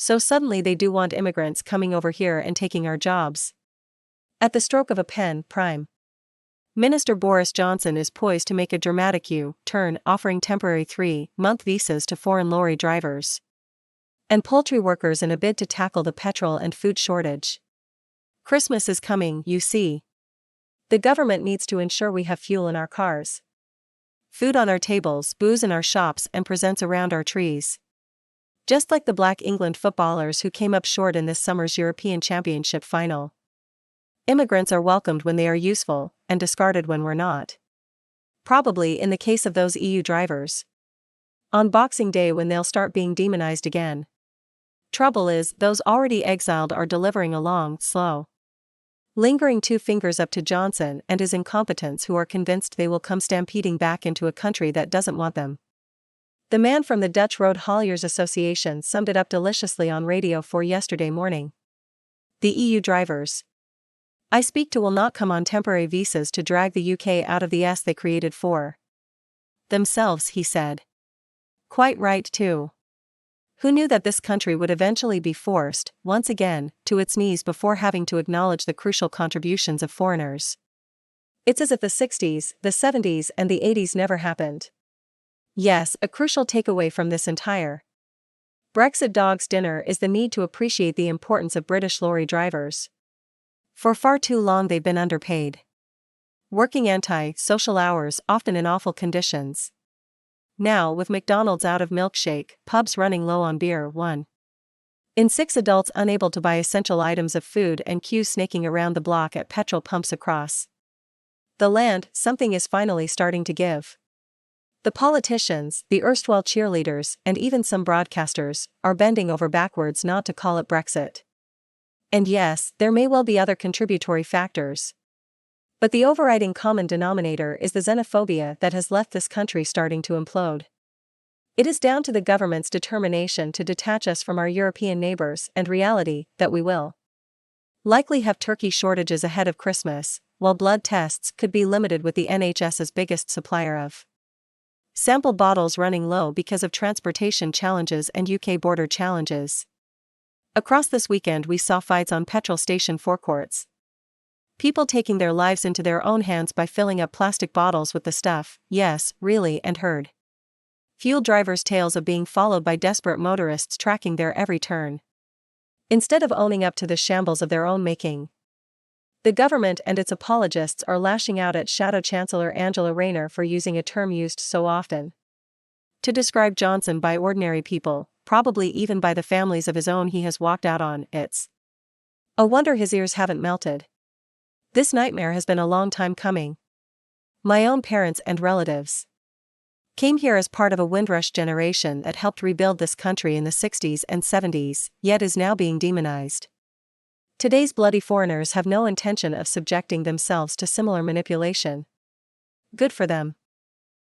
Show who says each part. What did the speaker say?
Speaker 1: So suddenly they do want immigrants coming over here and taking our jobs. At the stroke of a pen, Prime Minister Boris Johnson is poised to make a dramatic U-turn, offering temporary 3-month visas to foreign lorry drivers and poultry workers in a bid to tackle the petrol and food shortage. Christmas is coming, you see. The government needs to ensure we have fuel in our cars, food on our tables, booze in our shops, and presents around our trees. Just like the Black England footballers who came up short in this summer's European Championship final. Immigrants are welcomed when they are useful, and discarded when we're not. Probably in the case of those EU drivers. On Boxing Day when they'll start being demonized again. Trouble is, those already exiled are delivering a long, slow, lingering 2 fingers up to Johnson and his incompetents, who are convinced they will come stampeding back into a country that doesn't want them. The man from the Dutch Road Hauliers Association summed it up deliciously on Radio 4 yesterday morning. The EU drivers I speak to will not come on temporary visas to drag the UK out of the mess they created for themselves, he said. Quite right too. Who knew that this country would eventually be forced, once again, to its knees before having to acknowledge the crucial contributions of foreigners? It's as if the 60s, the 70s, and the 80s never happened. Yes, a crucial takeaway from this entire Brexit dog's dinner is the need to appreciate the importance of British lorry drivers. For far too long they've been underpaid, working anti-social hours, often in awful conditions. Now, with McDonald's out of milkshake, pubs running low on beer, 1 in 6 adults unable to buy essential items of food, and queues snaking around the block at petrol pumps across the land, something is finally starting to give. The politicians, the erstwhile cheerleaders, and even some broadcasters, are bending over backwards not to call it Brexit. And yes, there may well be other contributory factors. But the overriding common denominator is the xenophobia that has left this country starting to implode. It is down to the government's determination to detach us from our European neighbors and reality that we will likely have turkey shortages ahead of Christmas, while blood tests could be limited with the NHS's biggest supplier of sample bottles running low because of transportation challenges and UK border challenges. Across this weekend we saw fights on petrol station forecourts. People taking their lives into their own hands by filling up plastic bottles with the stuff, yes, really, and heard fuel drivers' tales of being followed by desperate motorists tracking their every turn. Instead of owning up to the shambles of their own making, the government and its apologists are lashing out at Shadow Chancellor Angela Rayner for using a term used so often to describe Johnson by ordinary people, probably even by the families of his own he has walked out on. It's a wonder his ears haven't melted. This nightmare has been a long time coming. My own parents and relatives came here as part of a Windrush generation that helped rebuild this country in the 60s and 70s, yet is now being demonized. Today's bloody foreigners have no intention of subjecting themselves to similar manipulation. Good for them.